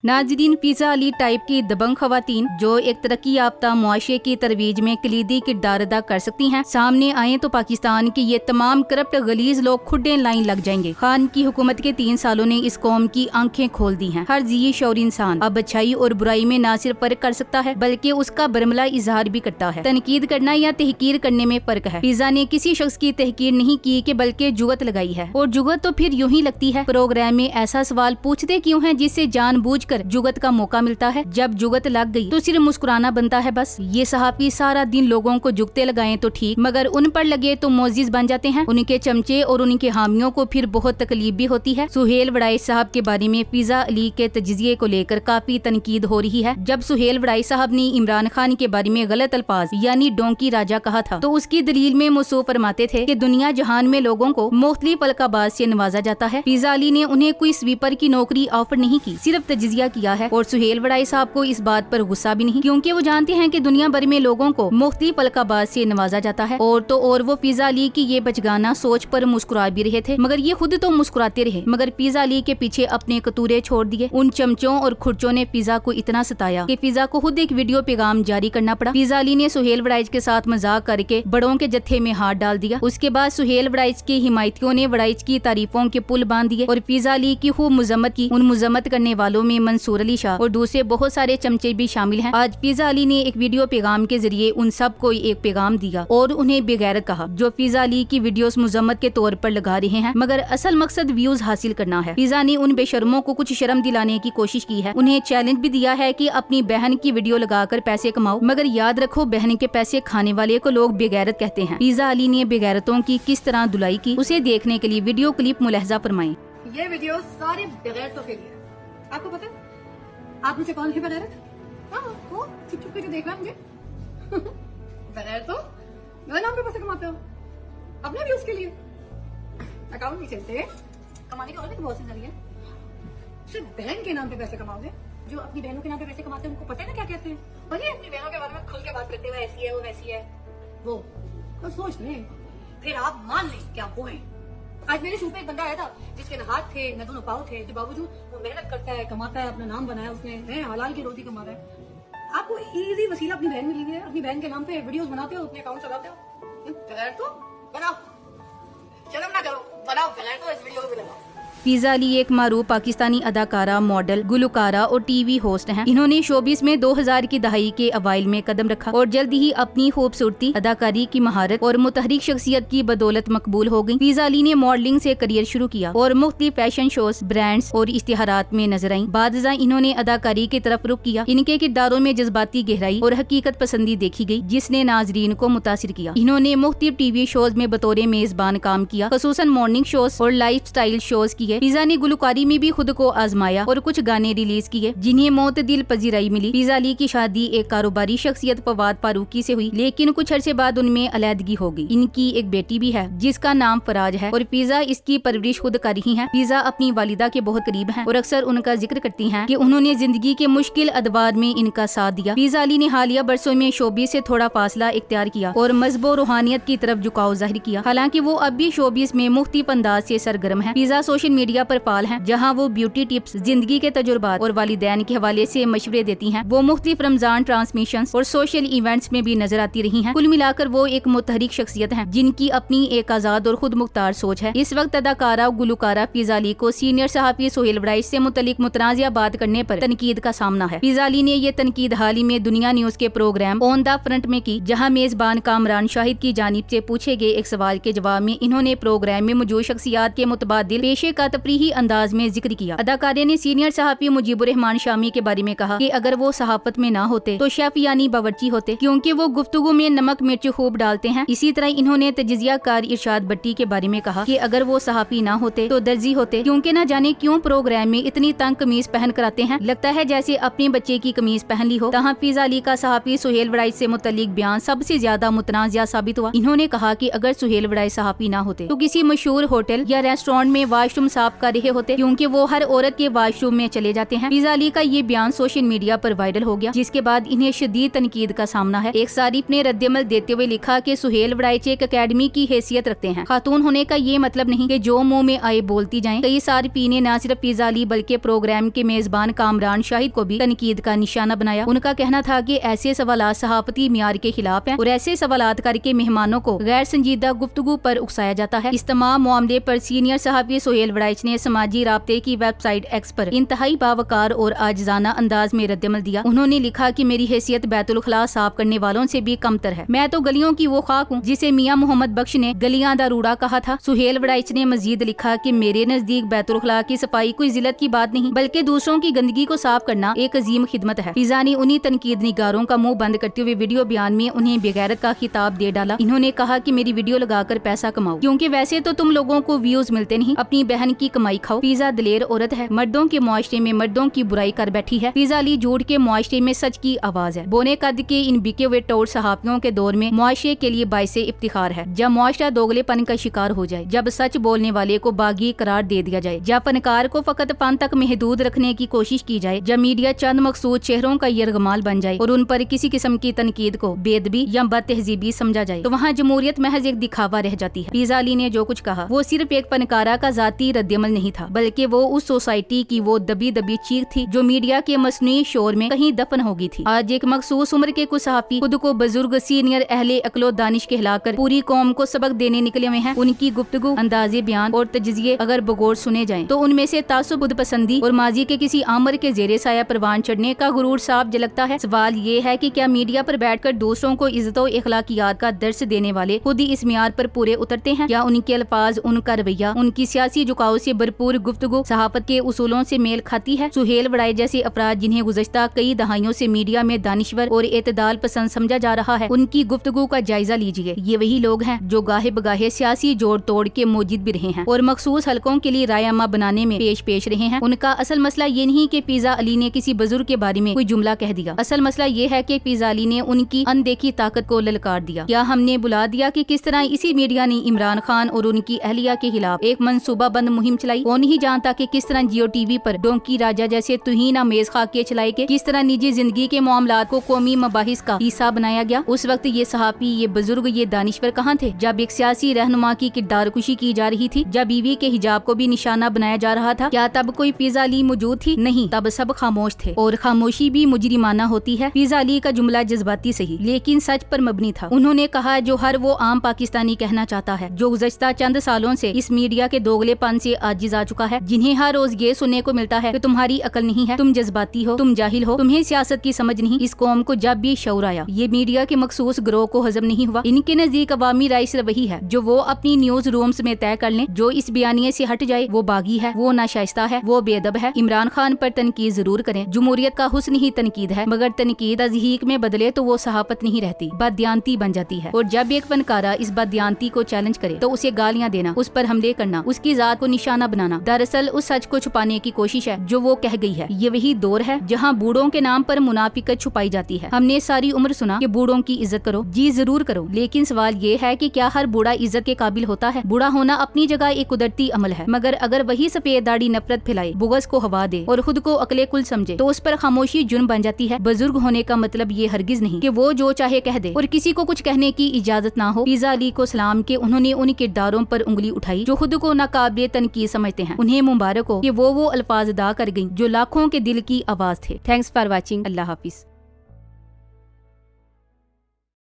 नाज़रीन, pizza Ali type की दबंग खवातीन जो एक तरक्की याफ्ता मुआशरे की तरवीज में कलीदी किरदार अदा कर सकती हैं, सामने आए तो पाकिस्तान के ये तमाम करप्ट गलीज लोग खुडे लाइन लग जाएंगे। खान की हुकूमत के 3 सालों ने इस कौम की आंखें खोल दी हैं। हर जी शौर इंसान अब अच्छाई और बुराई में न सिर्फ फर्क कर सकता है बल्कि उसका बरमला इजहार भी करता है। तनकीद करना या तहकीर करने में फर्क है। पिज़्ज़ा ने किसी शख्स की तहकीर नहीं की कि बल्कि जुगत लगाई है, और जुगत तो फिर यूं ही लगती है। प्रोग्राम में ऐसा सवाल पूछते क्यों है जिससे जानबूझकर जुगत का मौका मिलता है? जब जुगत लग गई तो सिर्फ मुस्कुराना बनता है बस। ये सहाफी सारा दिन लोगों को जुगते लगाएं तो ठीक, मगर उन पर लगे तो मोजिज बन जाते हैं। उनके चमचे और उनके हामियों को फिर बहुत तकलीफ भी होती है। सुहेल वड़ाई साहब के बारे में पिज़्ज़ा अली के तजिज़िये को लेकर काफी तनकीद हो रही है। जब सुहेल वड़ाई साहब ने इमरान खान के बारे में गलत अल्फाज यानी डोंकी राजा कहा था तो उसकी दलील में मौसूफ फरमाते थे कि दुनिया जहान में लोगों को मुख्तलिफ अलकाबात से नवाजा जाता है। पिज़्ज़ा अली ने उन्हें कोई स्वीपर की नौकरी ऑफर नहीं की, सिर्फ तजिज़िया किया है। और सुहेल वड़ाई साहब को इस बात पर गुस्सा भी नहीं, क्योंकि वो जानते हैं कि दुनिया भर में लोगों को मुख्तलिफ अलकाबात से नवाजा जाता है। और तो और वो पिज़्ज़ा अली की ये बचगाना सोच पर मुस्कुरा भी रहे थे, मगर ये खुद तो मुस्कुराते रहे मगर पिज़्ज़ा अली के पीछे अपने कतूरे छोड़ दिए। उन चमचों और खुर्चों ने पिज़्ज़ा को इतना सताया कि पिज़्ज़ा को खुद एक वीडियो पैगाम जारी करना पड़ा। पिज़्ज़ा अली ने सुहेल वड़ाई के साथ मजाक करके बड़ों के जत्थे में हाथ डाल दिया। उसके बाद सुहेल वड़ाई के हिमायतियों ने वड़ाई की तारीफों के पुल बांध दिए और पिज़्ज़ा अली की खूब मुजम्मत की। उन मुजम्मत करने वालों में मंसूर अली शाह और दूसरे बहुत सारे चमचे भी शामिल हैं। आज पिज़्ज़ा अली ने एक वीडियो पैगाम के जरिए उन सब को एक पैगाम दिया और उन्हें बेगैरत कहा, जो पिज़्ज़ा अली की वीडियोस मुजम्मत के तौर पर लगा रहे हैं, मगर असल मकसद व्यूज हासिल करना है। पिज़्ज़ा ने उन बेशर्मों को कुछ शर्म दिलाने की कोशिश की है। उन्हें चैलेंज भी दिया है कि अपनी बहन की वीडियो लगाकर पैसे कमाओ, मगर याद रखो बहन के पैसे खाने वाले को लोग बेगैरत कहते हैं। पिज़्ज़ा अली ने बेगैरतों की किस तरह धुलाई की, उसे देखने के लिए वीडियो क्लिप मुलाहजा फरमाएं। ये वीडियो सारे बेगैरतों के लिए। आपको पता है आप मुझे कौन है बेगैरत? हाँ, वो चुप चुप करके देख रहा है मुझे। बेगैरत तो मेरे नाम पे पैसे कमाते हो अपने भी उसके लिए अकाउंट नहीं चलते। कमाने का और भी बहुत से जरिए। सिर्फ बहन के नाम पे पैसे कमाओगे। जो अपनी बहनों के नाम पे पैसे कमाते हैं उनको पता है ना क्या कहते हैं? और ये अपनी बहनों के बारे में खुल के बात करते हुए ऐसी है वो वैसी है वो तो सोच लें, फिर आप मान लें क्या वो है। आज मेरे शो पे एक बंदा आया था जिसके न हाथ थे न दोनों पाँव थे, जो बावजूद वो मेहनत करता है, कमाता है, अपना नाम बनाया उसने, है हलाल की रोटी कमा रहा है। आपको इजी वसीला अपनी बहन मिली है, अपनी बहन के नाम पे वीडियोस बनाते हो, अपने अकाउंट चलाते हो। बगैर तो बनाओ, शर्म ना करो, बनाओ बगैर तो इस वीडियो को भी लगाओ। पिज़्ज़ा अली एक मारूफ पाकिस्तानी अदाकारा, मॉडल, गुलकारा और टीवी होस्ट हैं। इन्होंने शोबिस में 2000 की दहाई के अवाइल में कदम रखा और जल्द ही अपनी खूबसूरती, अदाकारी की महारत और मुतहरिक शख्सियत की बदौलत मकबूल हो गई। पिज़्ज़ा अली ने मॉडलिंग से करियर शुरू किया और मुख्तलिफ फैशन शोज, ब्रांड्स और इश्तिहारात में नजर आई। बादशाह इन्होंने अदाकारी की तरफ रुख किया। इनके किरदारों में जज्बाती गहराई और हकीकत पसंदी देखी गई, जिसने नाजरीन को मुतासिर किया। इन्होंने मुख्तलिफ टीवी शोज में बतौर मेजबान काम किया, खसूसन मॉर्निंग शोज और लाइफ स्टाइल शोज किए। पिज़्ज़ा ने गुलकारी में भी खुद को आजमाया और कुछ गाने रिलीज किए जिन्हें मोतदिल पजीराई मिली। पिज़्ज़ा अली की शादी एक कारोबारी शख्सियत फवाद फारूकी से हुई, लेकिन कुछ अरसे बाद उनमें अलहदगी हो गई। इनकी एक बेटी भी है जिसका नाम फराज है और पिज़्ज़ा इसकी परवरिश खुद कर रही हैं। पिज़्ज़ा अपनी वालिदा के बहुत करीब हैं और अक्सर उनका जिक्र करती हैं कि उन्होंने जिंदगी के मुश्किल अदवार में इनका साथ दिया। पिज़्ज़ा अली ने हालिया बरसों में शोबिस से थोड़ा फासला इख्तियार किया और मजहब और रूहानियत की तरफ झुकाव जाहिर किया। हालांकि वो अब भी शोबिस में मुख्तलिफ अंदाज से सरगर्म है। पिज़्ज़ा सोशल मीडिया पर फाल हैं, जहां वो ब्यूटी टिप्स, जिंदगी के तजुर्बात और वालिदैन के हवाले से मशवरे देती हैं। वो मुख्तलिफ रमजान ट्रांसमिशंस और सोशल इवेंट्स में भी नजर आती रही हैं। कुल मिलाकर वो एक मुतहरिक शख्सियत हैं जिनकी अपनी एक आजाद और खुद मुख्तार सोच है। इस वक्त अदाकारा गुलकारा पिज़्ज़ा अली को सीनियर सहाफी सुहेल वड़ाई से मुतल्लिक मुतनाज़िया बात करने पर तनकीद का सामना है। पिज़्ज़ा अली ने ये तनकीद हाल ही में दुनिया न्यूज के प्रोग्राम ऑन द फ्रंट में की, जहाँ मेजबान कामरान शाहिद की जानिब से पूछे गए एक सवाल के जवाब में इन्होंने प्रोग्राम में मौजूद शख्सियात के मुतबादिल पेशे का तफरीही अंदाज में जिक्र किया। अदाकारे ने सीनियर सहाफी मुजीबुर रहमान शामी के बारे में कहा कि अगर वो सहाफत में ना होते तो शेफ यानी बावर्ची होते, क्योंकि वो गुफ्तगू में नमक मिर्च खूब डालते हैं। इसी तरह इन्होंने तजिज़िया कार इरशाद भट्टी के बारे में कहा कि अगर वो सहाफी ना होते तो दर्जी होते, क्योंकि ना जाने क्यों प्रोग्राम में इतनी तंग कमीज पहन कर आते हैं, लगता है जैसे अपने बच्चे की कमीज पहन ली हो। तहाँ पिज़्ज़ा अली का सहाफी सुहेल वड़ाई से मुतल्लिक बयान सबसे ज्यादा मुतनाज़िया साबित हुआ। इन्होंने कहा कि अगर सुहेल वड़ाई सहाफी ना होते तो किसी मशहूर होटल या रेस्टोरेंट में वाशरूम साफ कर रहे होते क्योंकि वो हर औरत के वॉशरूम में चले जाते हैं। फिजा अली का ये बयान सोशल मीडिया पर वायरल हो गया, जिसके बाद इन्हें शदीद तनकीद का सामना है। एक सारिफ ने रद्दमल देते हुए लिखा कि सुहेल वड़ाइच एक अकेडमी की हैसियत रखते हैं। खातून होने का ये मतलब नहीं कि जो मुंह में आए बोलती जाएं। कई सारिफीन ने न सिर्फ फिजा अली बल्कि प्रोग्राम के मेजबान कामरान शाहिद को भी तनकीद का निशाना बनाया। उनका कहना था कि ऐसे सवालात सहाफती मियार के खिलाफ हैं और ऐसे सवालात करके मेहमानों को गैर संजीदा गुफ्तगू पर उकसाया जाता है। इस तमाम मामले पर सीनियर सहाफी सुहेल वड़ाइच ने समाजी राब्ते की वेबसाइट एक्स पर इंतहाई बावकार और आजिजाना अंदाज में रद्दमल दिया। उन्होंने लिखा कि मेरी हैसियत बैतुल खला साफ करने वालों से भी कमतर है। मैं तो गलियों की वो खाक हूँ जिसे मियां मोहम्मद बख्श ने गलियां दा रूड़ा कहा था। सुहेल वड़ाइच ने मजीद लिखा कि मेरे नजदीक बैतुल खला की सफाई कोई जिल्लत की बात नहीं बल्कि दूसरों की गंदगी को साफ करना एक अजीम खिदमत है। फिजा ने उन्हीं तनकीद निगारों का मुंह बंद करते हुए वीडियो बयान में उन्हें बेगैरत का खिताब दे डाला। इन्होंने कहा कि मेरी वीडियो लगाकर पैसा कमाओ क्योंकि वैसे तो तुम लोगों को व्यूज मिलते नहीं, अपनी बहन की कमाई खाओ। फिजा दलेर औरत है, मर्दों के मुआशरे में मर्दों की बुराई कर बैठी है। फिजा अली झूठ के मुआशरे में सच की आवाज है। बोने कद के इन बिके हुए टोर सहाफियों के दौर में मुआशरे के लिए बाइसे इफ्तिखार है। जब मुआशरा दोगलेपन का शिकार हो जाए, जब सच बोलने वाले को बागी करार दे दिया जाए, जब फनकार को फकत फन तक महदूद रखने की कोशिश की जाए, जब मीडिया चंद मकसूद चेहरों का यरगमाल बन जाए और उन पर किसी किस्म की तनकीद को बेदबी या बदतहजीबी समझा जाए तो वहाँ जमहूरियत महज एक दिखावा रह जाती है। फिजा अली ने जो कुछ कहा वो सिर्फ एक फनकारा का जाती रद्दमल नहीं था बल्कि वो उस सोसाइटी की वो दबी दबी चीख थी जो मीडिया के मसनूई शोर में कहीं दफन हो गई थी। आज एक मखसूस उम्र के कुछ सहाफी खुद को बुजुर्ग सीनियर अहले अक्लो दानिश कहलाकर पूरी कौम को सबक देने निकले हुए हैं। उनकी गुफ्तगू, अंदाजे बयान और तजज़िये अगर बगौर सुने जाएं तो उनमें से तासुब, खुदपसंदी और माजी के किसी आमर के जेरे साया परवान चढ़ने का गुरूर साफ झलकता है। सवाल ये है कि क्या मीडिया पर बैठकर दूसरों को इज्जत और इखलाकियात का दर्स देने वाले खुद ही इस मियार पर पूरे उतरते हैं या उनके अल्फाज, उनका रवैया, उनकी सियासी झुकाव से भरपूर गुफ्तगू सहाफत के उसूलों से मेल खाती है। सुहेल वड़ाइच जैसे अफराद जिन्हें गुज़श्ता कई दहाइयों से मीडिया में दानिश्वर और एतदाल पसंद समझा जा रहा है, उनकी गुफ्तगू का जायजा लीजिए। ये वही लोग हैं जो गाहे बगाहे सियासी जोड़ तोड़ के मौजूद भी रहे हैं और मखसूस हलकों के लिए रायमा बनाने में पेश रहे हैं। उनका असल मसला ये नहीं कि फिजा अली ने किसी बुजुर्ग के बारे में कोई जुमला कह दिया, असल मसला ये है कि फिजा अली ने उनकी अनदेखी ताकत को ललकार दिया। क्या हमने बुला दिया कि किस तरह इसी मीडिया ने इमरान खान और उनकी अहलिया के खिलाफ एक मंसूबा बंद मुहिम चलाई। कौन ही जानता कि किस तरह जियो टीवी पर डोंकी राजा जैसे तुहीन आमेज खाके चलाए गए, किस तरह निजी जिंदगी के मामलात को कौमी मबाहिस का हिस्सा बनाया गया। उस वक्त ये सहाफी, ये बुजुर्ग, ये दानिश्वर कहाँ थे जब एक सियासी रहनुमा की किरदार कुशी की जा रही थी, जब बीवी के हिजाब को भी निशाना बनाया जा रहा था? क्या तब कोई फिजा अली मौजूद थी? नहीं, तब सब खामोश थे और खामोशी भी मुजरिमाना होती है। फिजा अली का जुमला जज्बाती सही लेकिन सच पर मबनी था। उन्होंने कहा जो हर वो आम पाकिस्तानी कहना चाहता है जो गुज़श्ता चंद सालों से इस मीडिया के दोगलेपन से आजिज आ चुका है, जिन्हें हर रोज ये सुनने को मिलता है कि तुम्हारी अकल नहीं है, तुम जज्बाती हो, तुम जाहिल हो, तुम्हें सियासत की समझ नहीं। इस कौम को जब भी शऊर आया ये मीडिया के मखसूस ग्रोह को हजम नहीं हुआ। इनके नजदीक अवामी राय सिर्फ वही है जो वो अपनी न्यूज रूम्स में तय कर लें। जो इस बयानिए से हट जाए वो बागी है, वो नाशाइस्ता है, वो बेअदब है। इमरान खान पर तनकीद जरूर करें, जमहूरियत का हुस्न ही तनकीद है, मगर तनकीद तज़हीक में बदले तो वो सहाफत नहीं रहती, बददियानती बन जाती है। और जब एक फनकारा इस बददियानती को चैलेंज करे तो उसे गालियां देना, उस पर हमले करना, उसकी जात को निशाना बनाना दरअसल उस सच को छुपाने की कोशिश है जो वो कह गई है। ये वही दौर है जहाँ बूढ़ों के नाम पर मुनाफिकत छुपाई जाती है। हमने सारी उम्र सुना कि बूढ़ों की इज्जत करो, जी जरूर करो, लेकिन सवाल ये है कि क्या हर बूढ़ा इज्जत के काबिल होता है? बूढ़ा होना अपनी जगह एक कुदरती अमल है, मगर अगर वही सफेद दाढ़ी नफरत फैलाए, बुग़्ज़ को हवा दे और खुद को अकले कुल समझे तो उस पर खामोशी जुर्म बन जाती है। बुजुर्ग होने का मतलब ये हरगिज नहीं कि वो जो चाहे कह दे और किसी को कुछ कहने की इजाजत ना हो। फिजा अली को सलाम के उन्होंने उन किरदारों पर उंगली उठाई जो खुद को नाकाबिले तनकीद समझते हैं। उन्हें मुबारक हो कि वो अल्फाज अदा कर गईं जो लाखों के दिल की आवाज थे। Thanks for watching. Allah Hafiz.